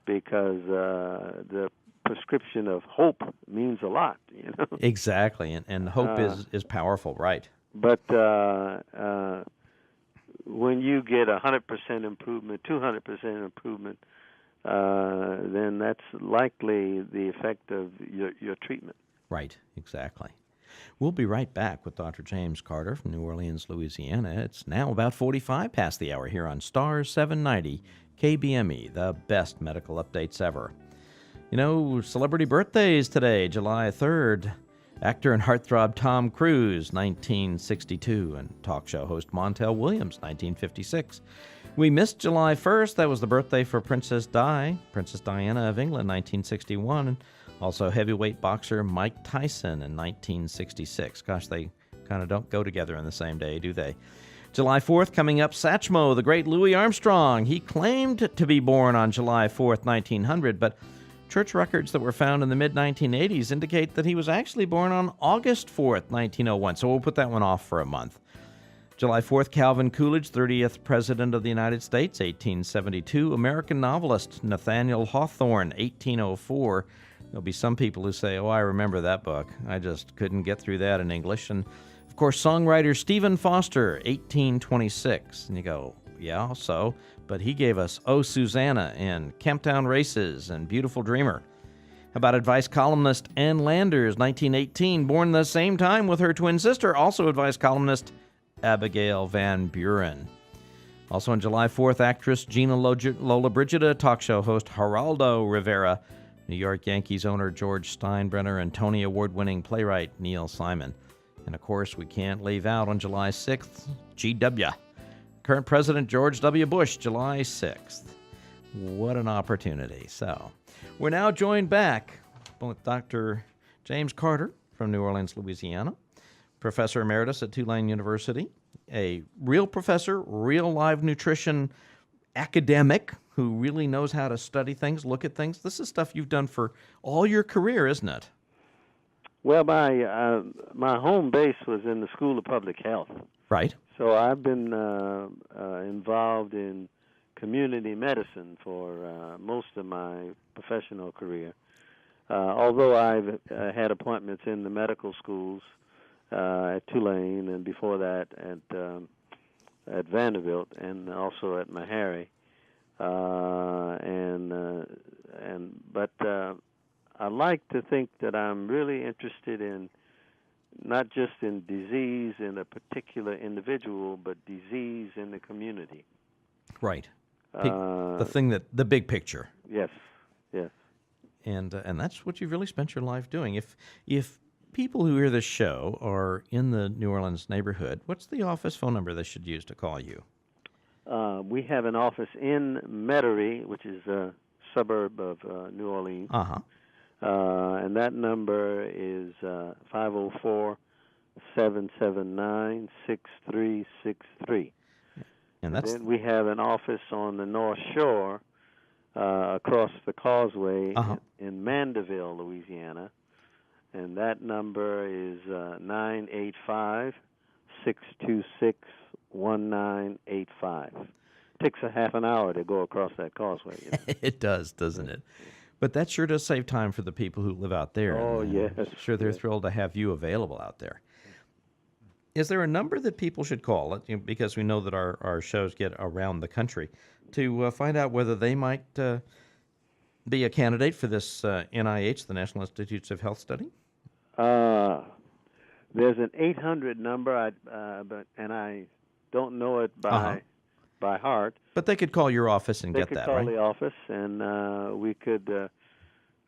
because the prescription of hope means a lot, you know. Exactly, and hope is powerful, right? But when you get 100% improvement, 200% improvement, then that's likely the effect of your treatment. Right, exactly. We'll be right back with Dr. James Carter from New Orleans, Louisiana. It's now about 45 past the hour here on Star 790 KBME, the best medical updates ever. You know, celebrity birthdays today, July 3rd. Actor and heartthrob Tom Cruise, 1962, and talk show host Montel Williams, 1956. We missed July 1st. That was the birthday for Princess Diana of England, 1961, and also heavyweight boxer Mike Tyson in 1966. Gosh, they kind of don't go together in the same day, do they? July 4th, coming up, Satchmo, the great Louis Armstrong. He claimed to be born on July 4th, 1900, but church records that were found in the mid-1980s indicate that he was actually born on August 4th, 1901, so we'll put that one off for a month. July 4th, Calvin Coolidge, 30th President of the United States, 1872. American novelist Nathaniel Hawthorne, 1804. There'll be some people who say, oh, I remember that book. I just couldn't get through that in English. And, of course, songwriter Stephen Foster, 1826. And you go, yeah, so? But he gave us Oh, Susanna and Camptown Races and Beautiful Dreamer. How about advice columnist Ann Landers, 1918, born the same time with her twin sister, also advice columnist Abigail Van Buren. Also on July 4th, actress Gina Lollobrigida, talk show host Geraldo Rivera, New York Yankees owner George Steinbrenner, and Tony Award-winning playwright Neil Simon. And, of course, we can't leave out on July 6th, GW. Current President George W. Bush, July 6th. What an opportunity. So, we're now joined back with Dr. James Carter from New Orleans, Louisiana, Professor Emeritus at Tulane University, a real professor, real live nutrition academic who really knows how to study things, look at things. This is stuff you've done for all your career, isn't it? Well, my home base was in the School of Public Health. Right. So I've been involved in community medicine for most of my professional career. Although I've had appointments in the medical schools at Tulane, and before that at Vanderbilt, and also at Meharry, but I like to think that I'm really interested in not just in disease in a particular individual, but disease in the community. Right. The big picture. Yes. Yes. And that's what you've really spent your life doing. If people who hear this show are in the New Orleans neighborhood, what's the office phone number they should use to call you? We have an office in Metairie, which is a suburb of New Orleans. Uh-huh. And that number is 504-779-6363. And then we have an office on the North Shore across the causeway in Mandeville, Louisiana. And that number is 985-626-1985. Takes a half an hour to go across that causeway. You know? It does, doesn't it? But that sure does save time for the people who live out there. Oh, yes. Sure, they're thrilled to have you available out there. Is there a number that people should call, because we know that our shows get around the country, to find out whether they might be a candidate for this NIH, the National Institutes of Health study? There's an 800 number, and I don't know it by heart. But they could call your office and get that, right? They could call the office, and we could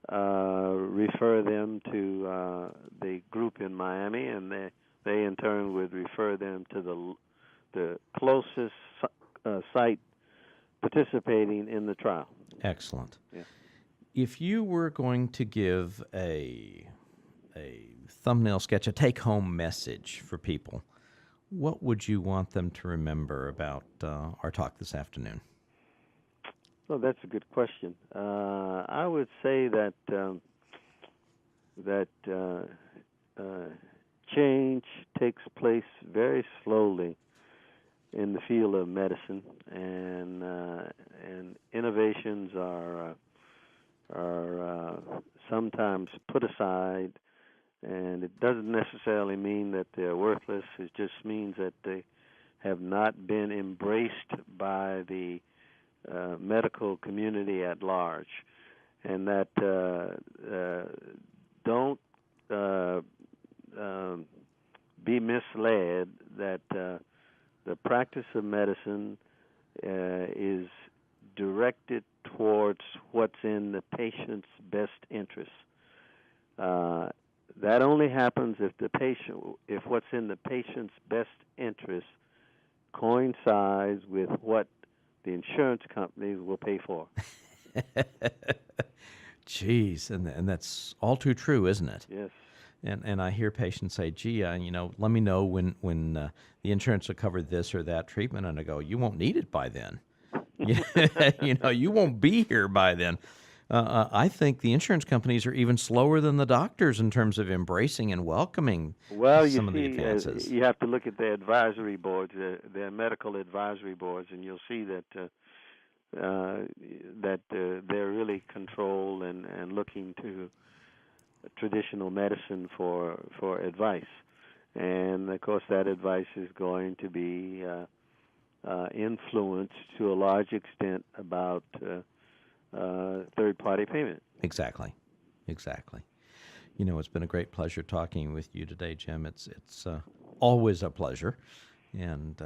refer them to the group in Miami, and they in turn would refer them to the closest site participating in the trial. Excellent. Yeah. If you were going to give a thumbnail sketch, a take-home message for people, what would you want them to remember about our talk this afternoon? Well, that's a good question. I would say that change takes place very slowly in the field of medicine, and innovations are sometimes put aside, and it doesn't necessarily mean that they're worthless. It just means that they have not been embraced by the medical community at large, and that don't be misled that the practice of medicine is directed towards what's in the patient's best interest. That only happens if what's in the patient's best interest coincides with what the insurance companies will pay for. Jeez, and that's all too true, isn't it? Yes. And I hear patients say, "Gee, let me know when the insurance will cover this or that treatment," and I go, "You won't need it by then. You won't be here by then." I think the insurance companies are even slower than the doctors in terms of embracing and welcoming some of the advances. You have to look at their advisory boards, their medical advisory boards, and you'll see that they're really controlled and looking to traditional medicine for advice. And, of course, that advice is going to be influenced to a large extent about third-party payment. Exactly. It's been a great pleasure talking with you today, Jim. It's always a pleasure. And,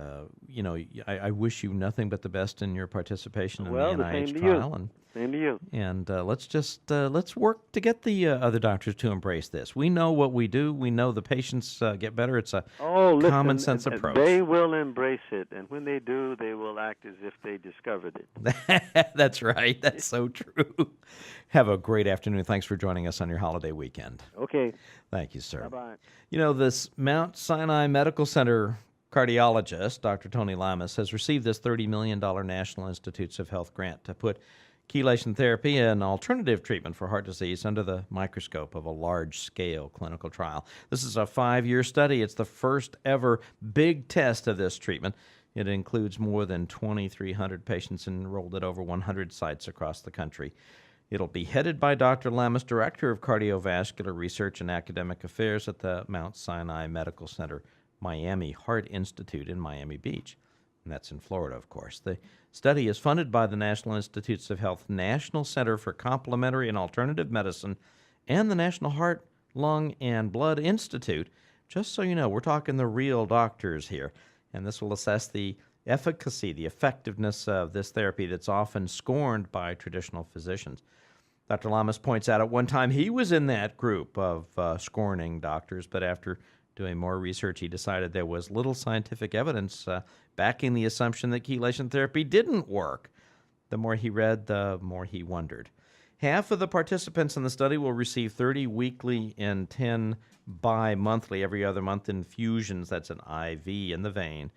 I wish you nothing but the best in your participation in the NIH trial. Same to you. And let's work to get the other doctors to embrace this. We know what we do. We know the patients get better. It's a common sense approach. They will embrace it, and when they do, they will act as if they discovered it. That's right. That's so true. Have a great afternoon. Thanks for joining us on your holiday weekend. Okay. Thank you, sir. Bye-bye. This Mount Sinai Medical Center cardiologist, Dr. Tony Lamas, has received this $30 million National Institutes of Health grant to put chelation therapy, an alternative treatment for heart disease, under the microscope of a large-scale clinical trial. This is a 5-year study. It's the first ever big test of this treatment. It includes more than 2,300 patients enrolled at over 100 sites across the country. It'll be headed by Dr. Lamas, Director of Cardiovascular Research and Academic Affairs at the Mount Sinai Medical Center Miami Heart Institute in Miami Beach. And that's in Florida, of course. The study is funded by the National Institutes of Health National Center for Complementary and Alternative Medicine and the National Heart, Lung, and Blood Institute. Just so you know, we're talking the real doctors here. And this will assess the efficacy, the effectiveness of this therapy that's often scorned by traditional physicians. Dr. Lamas points out at one time he was in that group of scorning doctors, but after doing more research, he decided there was little scientific evidence backing the assumption that chelation therapy didn't work. The more he read, the more he wondered. Half of the participants in the study will receive 30 weekly and 10 bi-monthly, every other month infusions, that's an IV in the vein,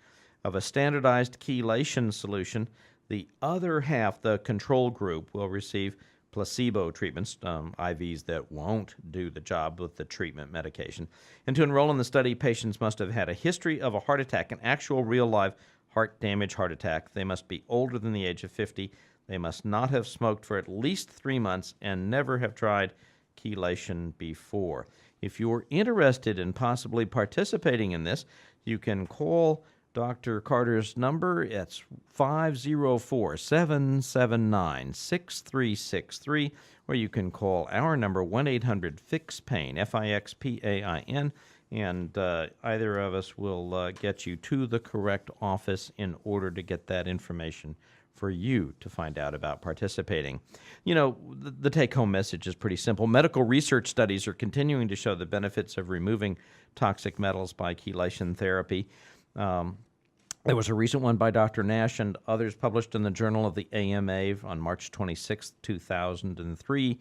of a standardized chelation solution. The other half, the control group, will receive placebo treatments, IVs that won't do the job with the treatment medication. And to enroll in the study, patients must have had a history of a heart attack, an actual real-life heart damage heart attack. They must be older than the age of 50. They must not have smoked for at least 3 months and never have tried chelation before. If you're interested in possibly participating in this, you can call Dr. Carter's number. It's 504-779-6363, or you can call our number, 1-800-FIX-PAIN, F-I-X-P-A-I-N, and either of us will get you to the correct office in order to get that information for you to find out about participating. The take-home message is pretty simple. Medical research studies are continuing to show the benefits of removing toxic metals by chelation therapy. There was a recent one by Dr. Nash and others published in the Journal of the AMA on March 26, 2003.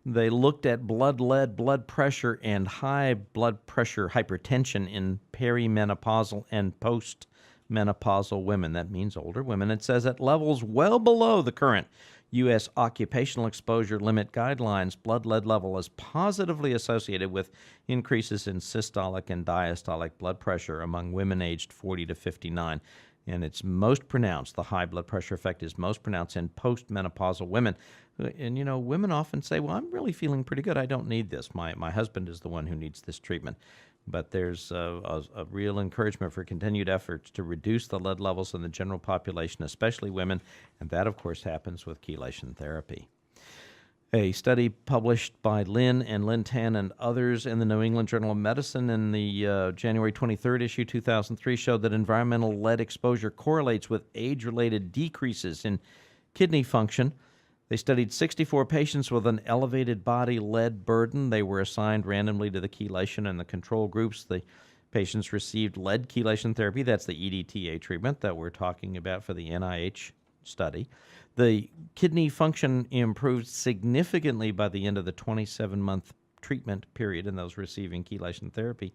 They looked at blood lead, blood pressure, and high blood pressure hypertension in perimenopausal and postmenopausal women. That means older women. It says at levels well below the current U.S. Occupational Exposure Limit Guidelines, blood lead level is positively associated with increases in systolic and diastolic blood pressure among women aged 40 to 59. And it's most pronounced, the high blood pressure effect is most pronounced in postmenopausal women. And, women often say, well, I'm really feeling pretty good. I don't need this. My husband is the one who needs this treatment. But there's a real encouragement for continued efforts to reduce the lead levels in the general population, especially women, and that, of course, happens with chelation therapy. A study published by Lin and Lin Tan and others in the New England Journal of Medicine in the January 23rd issue, 2003, showed that environmental lead exposure correlates with age-related decreases in kidney function. They studied 64 patients with an elevated body lead burden. They were assigned randomly to the chelation and the control groups. The patients received lead chelation therapy. That's the EDTA treatment that we're talking about for the NIH study. The kidney function improved significantly by the end of the 27-month treatment period in those receiving chelation therapy.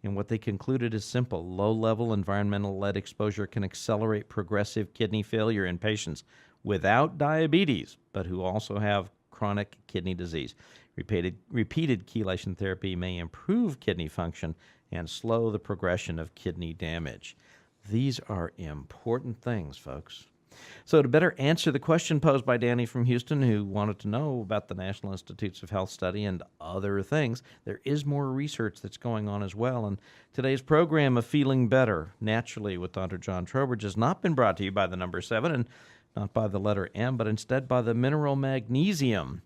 And what they concluded is simple. Low-level environmental lead exposure can accelerate progressive kidney failure in patients without diabetes, but who also have chronic kidney disease. Repeated chelation therapy may improve kidney function and slow the progression of kidney damage. These are important things, folks. So to better answer the question posed by Danny from Houston, who wanted to know about the National Institutes of Health study and other things, there is more research that's going on as well. And today's program of Feeling Better Naturally with Dr. John Trowbridge has not been brought to you by the number 7 and not by the letter M, but instead by the mineral magnesium.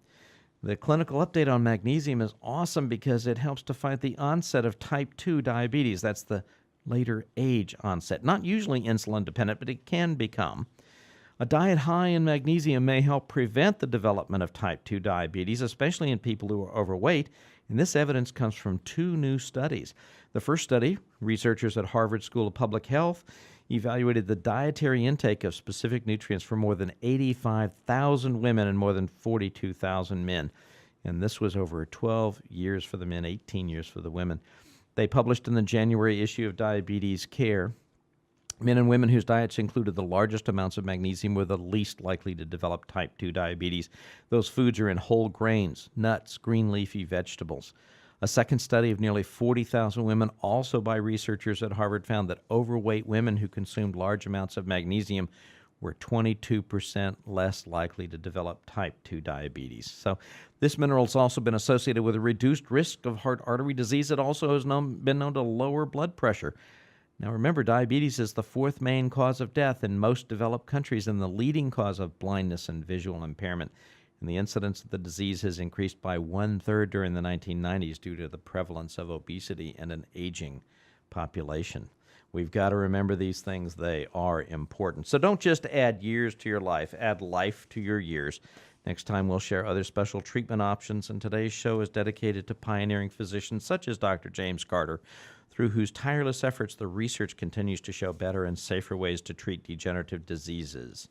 The clinical update on magnesium is awesome because it helps to fight the onset of type 2 diabetes. That's the later age onset. Not usually insulin dependent, but it can become. A diet high in magnesium may help prevent the development of type 2 diabetes, especially in people who are overweight, and this evidence comes from 2 new studies. The first study, researchers at Harvard School of Public Health evaluated the dietary intake of specific nutrients for more than 85,000 women and more than 42,000 men. And this was over 12 years for the men, 18 years for the women. They published in the January issue of Diabetes Care. Men and women whose diets included the largest amounts of magnesium were the least likely to develop type 2 diabetes. Those foods are in whole grains, nuts, green leafy vegetables. A second study of nearly 40,000 women, also by researchers at Harvard, found that overweight women who consumed large amounts of magnesium were 22% less likely to develop type 2 diabetes. So this mineral has also been associated with a reduced risk of heart artery disease. It also has been known to lower blood pressure. Now remember, diabetes is the 4th main cause of death in most developed countries and the leading cause of blindness and visual impairment. And the incidence of the disease has increased by 1/3 during the 1990s due to the prevalence of obesity and an aging population. We've got to remember these things. They are important. So don't just add years to your life, add life to your years. Next time we'll share other special treatment options, and today's show is dedicated to pioneering physicians such as Dr. James Carter, through whose tireless efforts the research continues to show better and safer ways to treat degenerative diseases.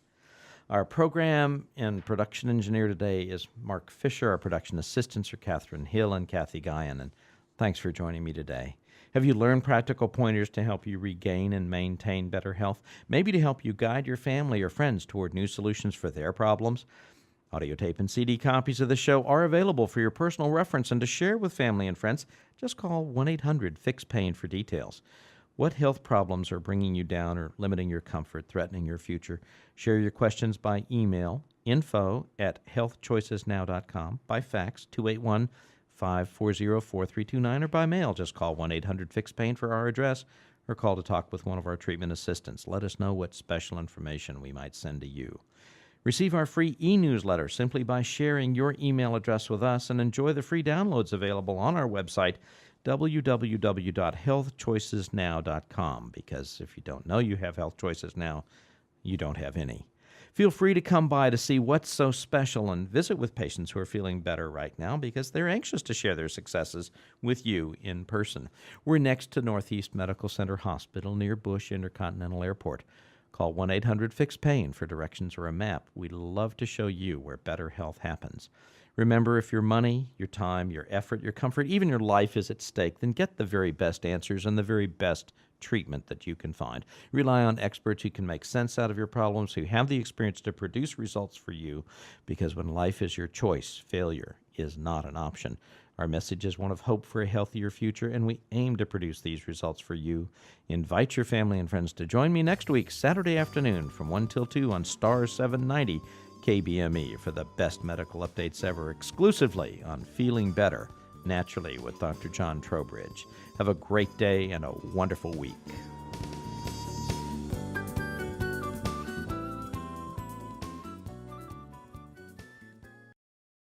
Our program and production engineer today is Mark Fisher. Our production assistants are Catherine Hill and Kathy Guyan. And thanks for joining me today. Have you learned practical pointers to help you regain and maintain better health? Maybe to help you guide your family or friends toward new solutions for their problems? Audio tape and CD copies of the show are available for your personal reference and to share with family and friends. Just call 1-800-FIX-PAIN for details. What health problems are bringing you down or limiting your comfort, threatening your future? Share your questions by email, info@healthchoicesnow.com, by fax, 281-540-4329, or by mail. Just call 1-800-FIX-PAIN for our address, or call to talk with one of our treatment assistants. Let us know what special information we might send to you. Receive our free e-newsletter simply by sharing your email address with us, and enjoy the free downloads available on our website, www.healthchoicesnow.com, because if you don't know you have health choices now, you don't have any. Feel free to come by to see what's so special and visit with patients who are feeling better right now because they're anxious to share their successes with you in person. We're next to Northeast Medical Center Hospital near Bush Intercontinental Airport. Call 1-800-FIX-PAIN for directions or a map. We'd love to show you where better health happens. Remember, if your money, your time, your effort, your comfort, even your life is at stake, then get the very best answers and the very best treatment that you can find. Rely on experts who can make sense out of your problems, who have the experience to produce results for you, because when life is your choice, failure is not an option. Our message is one of hope for a healthier future, and we aim to produce these results for you. Invite your family and friends to join me next week, Saturday afternoon from 1 till 2 on Star 790 KBME for the best medical updates ever, exclusively on Feeling Better Naturally with Dr. John Trowbridge. Have a great day and a wonderful week.